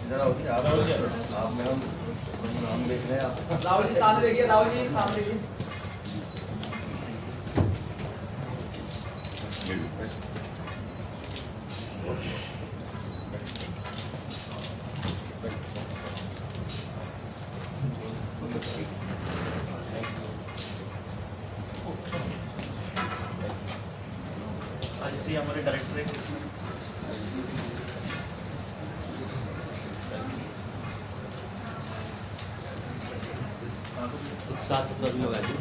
इधर आओ जी, आप में हम देख रहे हैं। आप राहुल जी सामने देखिए, राहुल जी सामने देखिए। आज इसी हमारे डायरेक्टर हैं साथ कभी होगा जी।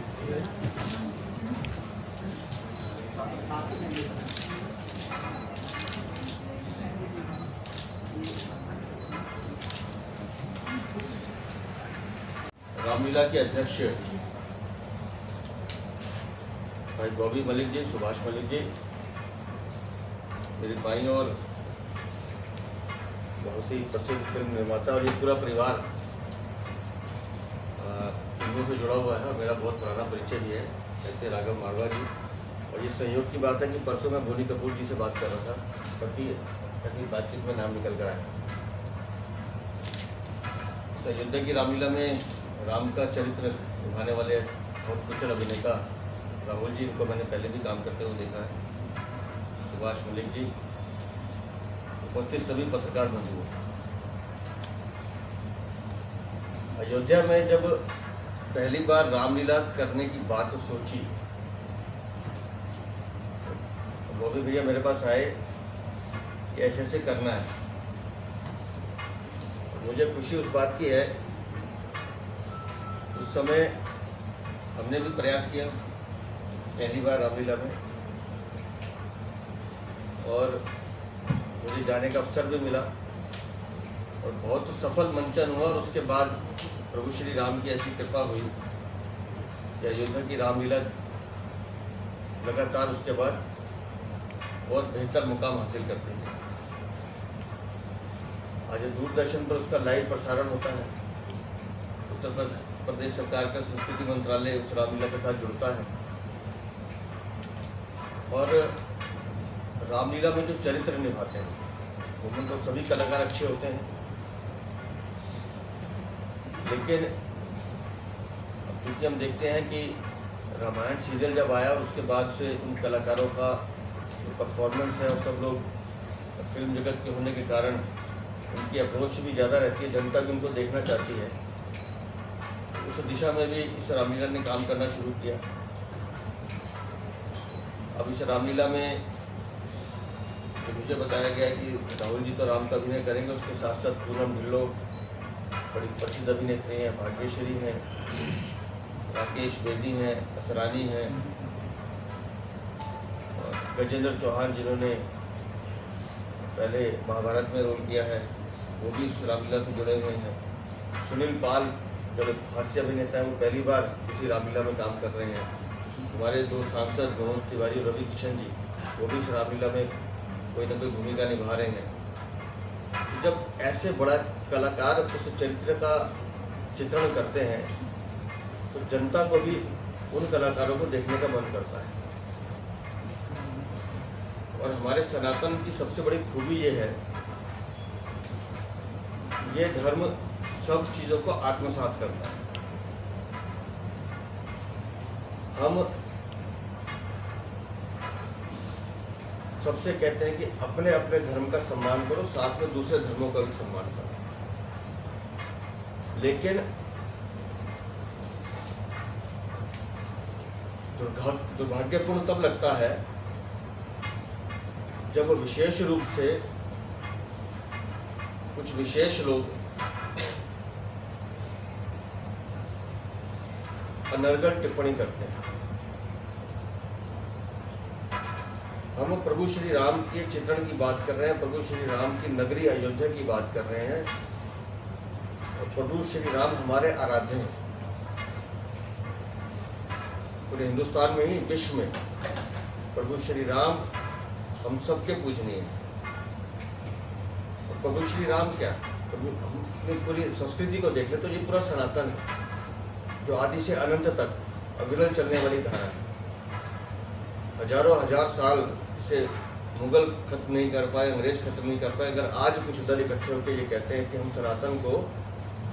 रामलीला के अध्यक्ष भाई बॉबी मलिक जी, सुभाष मलिक जी, मेरी भाई और बहुत ही प्रसिद्ध फिल्म निर्माता, और ये पूरा परिवार फिल्मों से जुड़ा हुआ है और मेरा बहुत पुराना परिचय भी है, ऐसे राघव मारवा जी। और ये संयोग की बात है कि परसों मैं बोनी कपूर जी से बात कर रहा था, तभी ऐसी बातचीत में नाम निकल कर आया। अयोध्या की रामलीला में राम का चरित्र निभाने वाले बहुत कुशल अभिनेता राहुल जी, इनको मैंने पहले भी काम करते हुए देखा है, सुभाष मलिक जी, उपस्थित सभी पत्रकार बंधु। अयोध्या में जब पहली बार रामलीला करने की बात सोची, वो भी भैया मेरे पास आए कि ऐसे ऐसे करना है। मुझे खुशी उस बात की है, उस समय हमने भी प्रयास किया पहली बार रामलीला में, और मुझे जाने का अवसर भी मिला और बहुत सफल मंचन हुआ। और उसके बाद प्रभु श्री राम की ऐसी कृपा हुई कि अयोध्या की रामलीला लगातार उसके बाद और बेहतर मुकाम हासिल करती है। आज दूरदर्शन पर उसका लाइव प्रसारण होता है, उत्तर प्रदेश सरकार का संस्कृति मंत्रालय उस रामलीला के साथ जुड़ता है, और रामलीला में जो चरित्र निभाते हैं उनमें तो सभी कलाकार अच्छे होते हैं, लेकिन अब चूँकि हम देखते हैं कि रामायण सीरियल जब आया और उसके बाद से उन कलाकारों का जो परफॉर्मेंस है, और सब लोग फिल्म जगत के होने के कारण उनकी अप्रोच भी ज़्यादा रहती है, जनता भी उनको देखना चाहती है। उस दिशा में भी इस रामलीला ने काम करना शुरू किया। अब इस रामलीला में मुझे बताया गया कि राहुल जी तो राम का अभिनय करेंगे, उसके साथ साथ पूनम ढिल्लो बड़ी प्रसिद्ध अभिनेत्री हैं, भाग्यश्री हैं, राकेश बेदी हैं, असरानी हैं, और गजेंद्र चौहान जिन्होंने पहले महाभारत में रोल किया है वो भी इस रामलीला से जुड़े हुए हैं। सुनील पाल जो हास्य अभिनेता है वो पहली बार इसी रामलीला में काम कर रहे हैं। हमारे दो सांसद मनोज तिवारी और रवि किशन जी वो भी इस रामलीला में कोई ना कोई भूमिका निभा रहे हैं। जब ऐसे बड़ा कलाकार उस चरित्र का चित्रण करते हैं तो जनता को भी उन कलाकारों को देखने का मन करता है। और हमारे सनातन की सबसे बड़ी खूबी ये है, ये धर्म सब चीज़ों को आत्मसात करता है। हम सबसे कहते हैं कि अपने अपने धर्म का सम्मान करो, साथ में दूसरे धर्मों का भी सम्मान करो, लेकिन दुर्भाग्यपूर्ण तब लगता है जब विशेष रूप से कुछ विशेष लोग अनर्गल टिप्पणी करते हैं। हम प्रभु श्री राम के चित्रण की बात कर रहे हैं, प्रभु श्री राम की नगरी अयोध्या की बात कर रहे हैं, और प्रभु श्री राम हमारे आराध्य हैं। पूरे हिंदुस्तान में ही विश्व में प्रभु श्री राम हम सबके पूजनीय हैं। और प्रभु श्री राम क्या, प्रभु हम अपनी पूरी संस्कृति को देख ले तो ये पूरा सनातन है। जो आदि से अनंत तक अविरल चलने वाली धारा है। हजारों हजार साल इसे मुगल खत्म नहीं कर पाए, अंग्रेज खत्म नहीं कर पाए। अगर आज कुछ दल इकट्ठे होकर ये कहते हैं कि हम सनातन को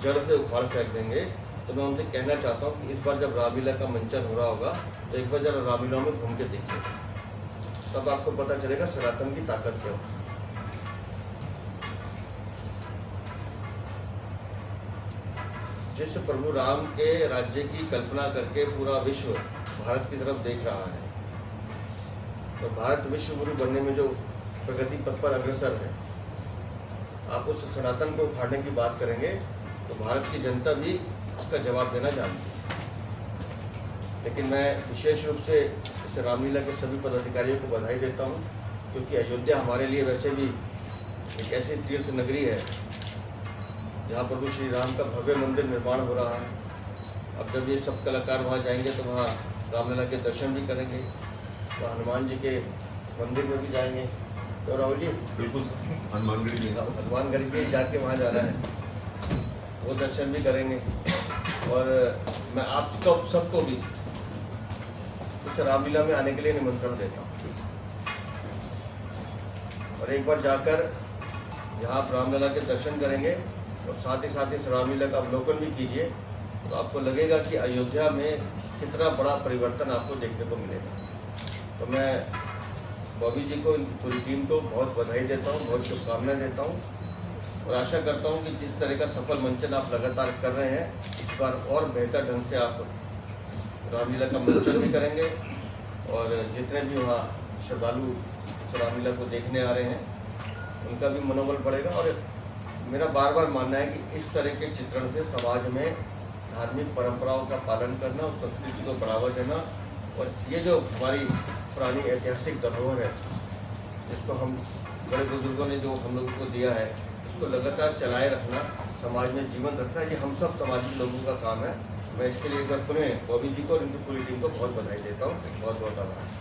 जड़ से उखाड़ फेंक देंगे, तो मैं उनसे कहना चाहता हूँ कि इस बार जब रामलीला का मंचन हो रहा होगा तो एक बार जरा रामलीला में घूम के देखिए, तब आपको पता चलेगा सनातन की ताकत क्या है। जिस प्रभु राम के राज्य की कल्पना करके पूरा विश्व भारत की तरफ देख रहा है, तो भारत विश्व गुरु बनने में जो प्रगति पथ पर अग्रसर है, आप उस सनातन को उखाड़ने की बात करेंगे तो भारत की जनता भी इसका जवाब देना जानती है। लेकिन मैं विशेष रूप से इस रामलीला के सभी पदाधिकारियों को बधाई देता हूँ, क्योंकि अयोध्या हमारे लिए वैसे भी एक ऐसी तीर्थ नगरी है जहाँ प्रभु श्री राम का भव्य मंदिर निर्माण हो रहा है। अब जब ये सब कलाकार वहाँ जाएंगे तो वहाँ रामलीला के दर्शन भी करेंगे, तो हनुमान जी के मंदिर में भी जाएंगे। तो राहुल जी बिल्कुल सर, हनुमानगढ़ी से जाके वहाँ जाना है, वो दर्शन भी करेंगे। और मैं आप सबको भी उस रामलीला में आने के लिए निमंत्रण देता हूँ, और एक बार जाकर जहाँ आप रामलीला के दर्शन करेंगे और साथ ही इस रामलीला का अवलोकन भी कीजिए, तो आपको लगेगा कि अयोध्या में कितना बड़ा परिवर्तन आपको देखने को मिलेगा। तो मैं बॉबी जी को, इनकी पूरी टीम को बहुत बधाई देता हूँ, बहुत शुभकामनाएं देता हूँ, और आशा करता हूँ कि जिस तरह का सफल मंचन आप लगातार कर रहे हैं, इस बार और बेहतर ढंग से आप रामलीला का मंचन भी करेंगे, और जितने भी वहाँ श्रद्धालु इस रामलीला को देखने आ रहे हैं उनका भी मनोबल बढ़ेगा। और मेरा बार बार मानना है कि इस तरह के चित्रण से समाज में धार्मिक परंपराओं का पालन करना और संस्कृति को बढ़ावा देना, और ये जो हमारी पुरानी ऐतिहासिक धरोहर है, जिसको हम बड़े बुजुर्गों ने जो हम लोगों को दिया है, इसको लगातार चलाए रखना, समाज में जीवन रखना, ये हम सब सामाजिक लोगों का काम है। मैं इसके लिए एक बार पुनः बॉबी जी को और उनकी पूरी टीम को बहुत बधाई देता हूँ। बहुत बहुत आभार।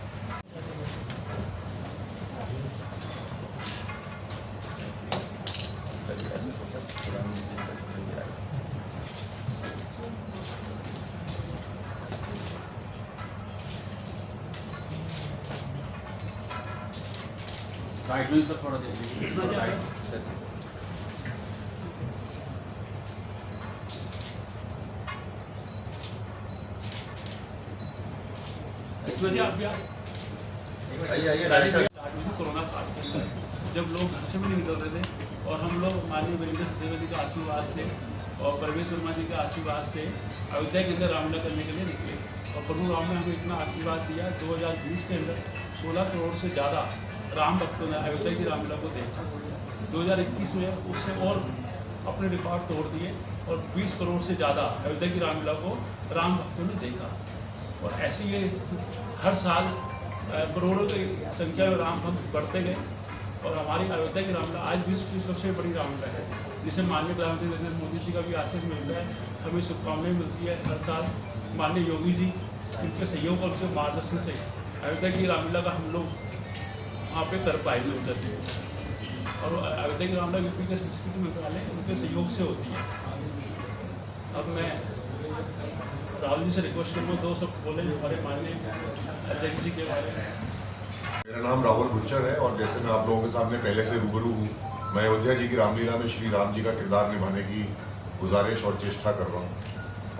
राइट में सर थोड़ा देख लीजिए राइट सर। इसमें जी आप भी आइए कोरोना काल जब लोग घर से भी नहीं निकल रहे थे, और हम लोग माननीय वीरेंद्र सचदेवा जी के आशीर्वाद से और परवेश वर्मा जी के आशीर्वाद से अयोध्या के अंदर रामलीला करने के लिए निकले, और प्रभु राम ने हमें इतना आशीर्वाद दिया। 2020 के अंदर 16 करोड़ से ज़्यादा राम भक्तों ने अयोध्या की रामलीला को देखा। 2021 में उससे और अपने रिकॉर्ड तोड़ दिए, और 20 करोड़ से ज़्यादा अयोध्या की रामलीला को राम भक्तों ने देखा। और ऐसे ये हर साल करोड़ों की संख्या में राम भक्त बढ़ते गए, और हमारी अयोध्या की रामलीला आज विश्व की सबसे बड़ी रामलीला है, जिसे माननीय प्रधानमंत्री नरेंद्र मोदी जी का भी आशीर्वाद मिलता है। हमें शुभकामनाएं मिलती है हर साल। माननीय योगी जी, उनके सहयोग और उनके मार्गदर्शन से अयोध्या की रामलीला का हम लोग वहाँ पे कर पाएंगे उतर के, और अयोध्या की रामलीला यूपी के संस्कृति मंत्रालय उनके सहयोग से होती है। अब मैं राहुल जी से रिक्वेस्ट करूँगा, दो सब बोले हमारे माननीय अध्यक्ष जी के बारे में। मेरा नाम राहुल गुज्जर है, और जैसे मैं आप लोगों के सामने पहले से रूबरू हूँ, मैं अयोध्या जी की रामलीला में श्री राम जी का किरदार निभाने की गुजारिश और चेष्टा कर रहा हूँ।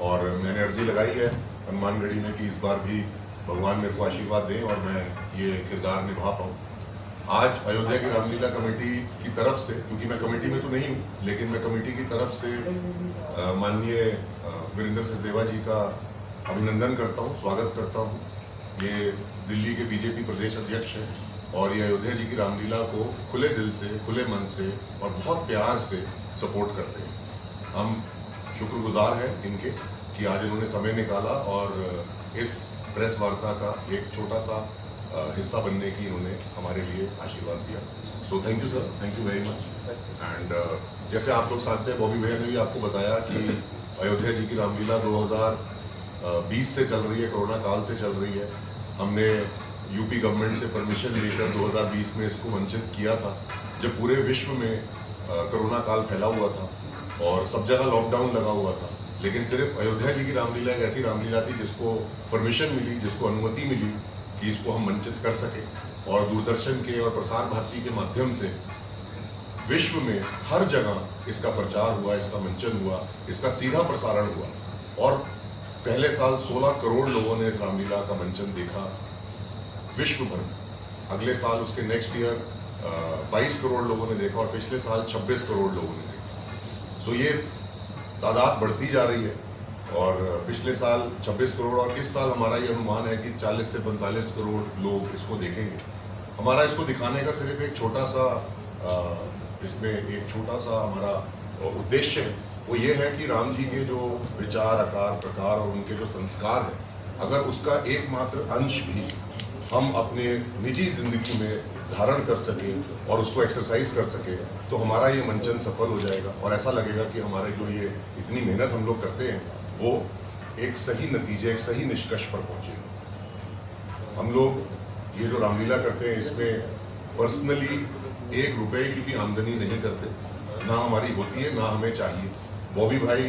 और मैंने अर्जी लगाई है हनुमानगढ़ी में कि इस बार भी भगवान मेरे को आशीर्वाद दें और मैं ये किरदार निभा पाऊँ। आज अयोध्या की रामलीला कमेटी की तरफ से, क्योंकि मैं कमेटी में तो नहीं हूँ, लेकिन मैं कमेटी की तरफ से माननीय वीरेंद्र सचदेवा जी का अभिनंदन करता हूँ, स्वागत करता हूँ। ये दिल्ली के बीजेपी प्रदेश अध्यक्ष हैं, और ये अयोध्या जी की रामलीला को खुले दिल से, खुले मन से और बहुत प्यार से सपोर्ट करते हैं। हम शुक्रगुजार हैं इनके कि आज इन्होंने समय निकाला और इस प्रेस वार्ता का एक छोटा सा हिस्सा बनने की इन्होंने हमारे लिए आशीर्वाद दिया। So thank you sir, thank you very much. And जैसे आप लोग जानते हैं, बॉबी भैया ने भी आपको बताया कि अयोध्या जी की रामलीला 2020 से चल रही है, कोरोना काल से चल रही है। हमने यूपी गवर्नमेंट से परमिशन लेकर 2020 में इसको मंचित किया था, जब पूरे विश्व में कोरोना काल फैला हुआ था और सब जगह लॉकडाउन लगा हुआ था। लेकिन सिर्फ अयोध्या जी की रामलीला एक ऐसी रामलीला थी जिसको परमिशन मिली, जिसको अनुमति मिली कि इसको हम मंचित कर सके, और दूरदर्शन के और प्रसार भारती के माध्यम से विश्व में हर जगह इसका प्रचार हुआ, इसका मंचन हुआ, इसका सीधा प्रसारण हुआ। और पहले साल 16 करोड़ लोगों ने इस रामलीला का मंचन देखा विश्व भर में। अगले साल उसके नेक्स्ट ईयर 22 करोड़ लोगों ने देखा, और पिछले साल 26 करोड़ लोगों ने देखा। सो ये तादाद बढ़ती जा रही है, और पिछले साल 26 करोड़, और इस साल हमारा ये अनुमान है कि 40 से 45 करोड़ लोग इसको देखेंगे। हमारा इसको दिखाने का सिर्फ एक छोटा सा इसमें एक छोटा सा हमारा उद्देश्य है, वो ये है कि राम जी के जो विचार, आकार, प्रकार और उनके जो संस्कार हैं, अगर उसका एकमात्र अंश भी हम अपने निजी जिंदगी में धारण कर सके और उसको एक्सरसाइज कर सके, तो हमारा ये मंचन सफल हो जाएगा, और ऐसा लगेगा कि हमारे जो ये इतनी मेहनत हम लोग करते हैं वो एक सही नतीजे, एक सही निष्कर्ष पर पहुँचेगा। हम लोग ये जो रामलीला करते हैं इसमें पर्सनली 1 रुपए की भी आमदनी नहीं करते, ना हमारी होती है, ना हमें चाहिए। बॉबी भाई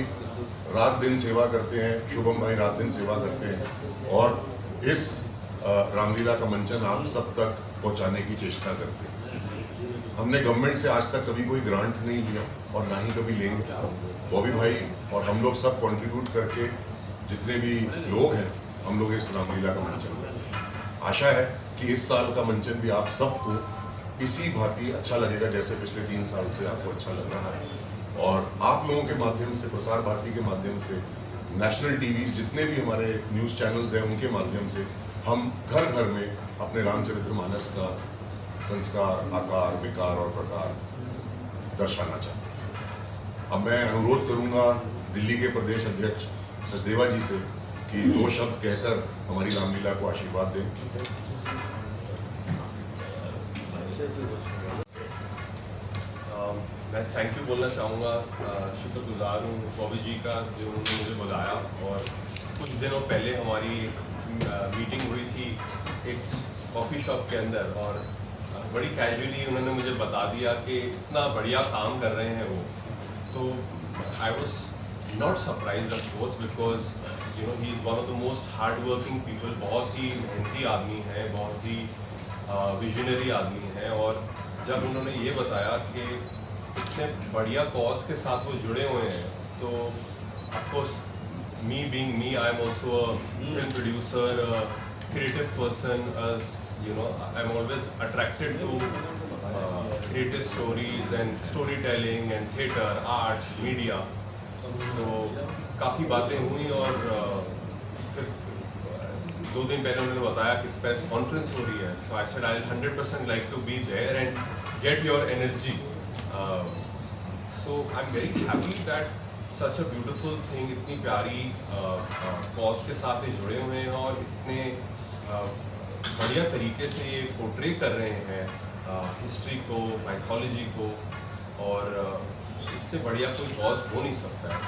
रात दिन सेवा करते हैं, शुभम भाई रात दिन सेवा करते हैं, और इस रामलीला का मंचन आप सब तक पहुंचाने की चेष्टा करते हैं। हमने गवर्नमेंट से आज तक कभी कोई ग्रांट नहीं लिया, और ना ही कभी लेंगे। बॉबी भाई और हम लोग सब कंट्रीब्यूट करके, जितने भी लोग हैं, हम लोग इस रामलीला का मंचन करें। आशा है कि इस साल का मंचन भी आप सबको इसी भांति अच्छा लगेगा जैसे पिछले 3 साल से आपको अच्छा लग रहा है। और आप लोगों के माध्यम से, प्रसार भारती के माध्यम से, नेशनल टीवी, जितने भी हमारे न्यूज़ चैनल्स हैं, उनके माध्यम से हम घर घर में अपने रामचरितमानस का संस्कार, आकार, विकार और प्रकार दर्शाना चाहते हैं। अब मैं अनुरोध करूंगा दिल्ली के प्रदेश अध्यक्ष सचदेवा जी से कि 2 शब्द कहकर हमारी रामलीला को आशीर्वाद दें। मैं थैंक यू बोलना चाहूँगा, शुक्रगुजार हूँ बॉबी जी का जो उन्होंने मुझे बुलाया। और कुछ दिनों पहले हमारी मीटिंग हुई थी एक कॉफ़ी शॉप के अंदर, और बड़ी कैजुअली उन्होंने मुझे बता दिया कि इतना बढ़िया काम कर रहे हैं वो। तो I was not surprise of course, because you know he is one of the most hard working people. बहुत ही मेहनती आदमी है, बहुत ही विजनरी आदमी है। और जब उन्होंने ये बताया कि इतने बढ़िया कॉज के साथ वो जुड़े हुए हैं, तो of course me being me, I am also a film producer, a creative person. You know, I'm always attracted to creative stories and storytelling and theatre, arts, media. तो काफ़ी बातें हुई, और फिर 2 दिन पहले उन्होंने बताया कि प्रेस कॉन्फ्रेंस हो रही है। So I said I'll 100% like to be there and get your energy. So I'm very happy that such a beautiful thing, इतनी प्यारी कॉज के साथ ये जुड़े हुए हैं, और इतने बढ़िया तरीके से ये पोर्ट्रे कर रहे हैं हिस्ट्री को, माइथोलॉजी को, और इससे बढ़िया कोई कॉज हो नहीं सकता है।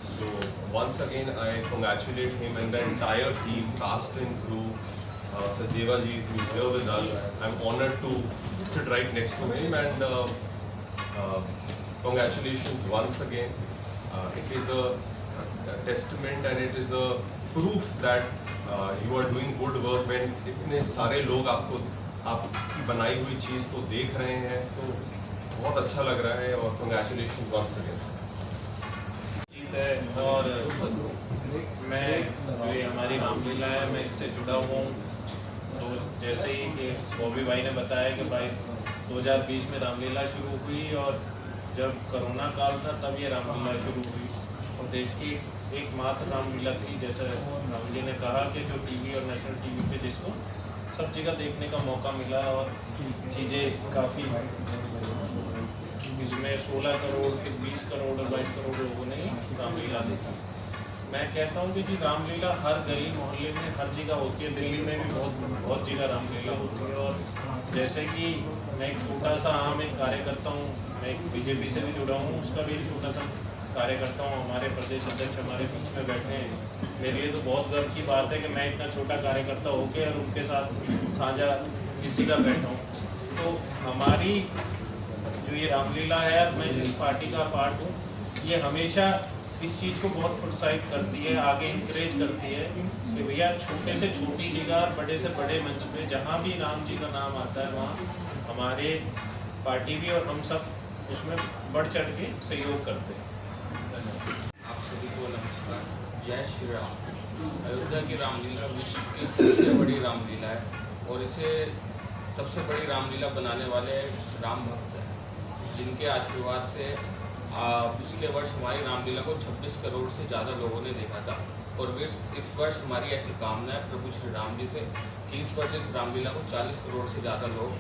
So once again I congratulate him and the entire team, cast and crew, Sachdeva ji who is here with us. I'm honored to sit right next to him, and congratulations once again. It is a testament and it is a proof that you are doing good work when इतने सारे लोग आपकी बनाई हुई चीज़ को देख रहे हैं, तो बहुत अच्छा लग रहा है। और congratulations once again जीत है। और मैं जो ये हमारी रामलीला है, मैं इससे जुड़ा हुआ हूँ। तो जैसे ही कि बॉबी भाई ने बताया कि भाई 2020 में रामलीला शुरू हुई, और जब कोरोना काल था तब ये रामलीला शुरू हुई, और देश की एकमात्र रामलीला थी। जैसे राम जी ने कहा कि जो टीवी और नेशनल टीवी पे जिसको सब जगह देखने का मौका मिला, और चीज़ें काफ़ी, इसमें 16 करोड़, फिर 20 करोड़ और 22 करोड़ लोगों ने रामलीला देखी। मैं कहता हूँ कि जी रामलीला हर गली मोहल्ले में हर जगह होती है। दिल्ली में भी बहुत जगह रामलीला होती है। और जैसे कि मैं एक छोटा सा एक कार्यकर्ता हूँ, मैं एक बीजेपी से भी जुड़ा हूँ, उसका भी एक छोटा सा कार्यकर्ता हूँ। हमारे प्रदेश अध्यक्ष हमारे बीच में बैठे हैं। मेरे लिए तो बहुत गर्व की बात है कि मैं इतना छोटा कार्यकर्ता होकर और उनके साथ साझा किसी का बैठा हूँ। तो हमारी जो ये रामलीला है, मैं जिस पार्टी का पार्ट हूँ, ये हमेशा इस चीज़ को बहुत प्रोत्साहित करती है, आगे इंकरेज करती है कि भैया छोटे से छोटी जगह और बड़े से बड़े मंच पे जहाँ भी राम जी का नाम आता है वहाँ हमारे पार्टी भी और हम सब उसमें बढ़ चढ़ के सहयोग करते हैं। आप सभी को नमस्कार। जय श्री राम। अयोध्या की रामलीला विश्व की सबसे बड़ी रामलीला है और इसे सबसे बड़ी रामलीला बनाने वाले राम भक्त हैं, जिनके आशीर्वाद से पिछले वर्ष हमारी रामलीला को 26 करोड़ से ज़्यादा लोगों ने देखा था और इस वर्ष हमारी ऐसी कामना है प्रभु श्री राम जी से कि इस वर्ष इस रामलीला को 40 करोड़ से ज़्यादा लोग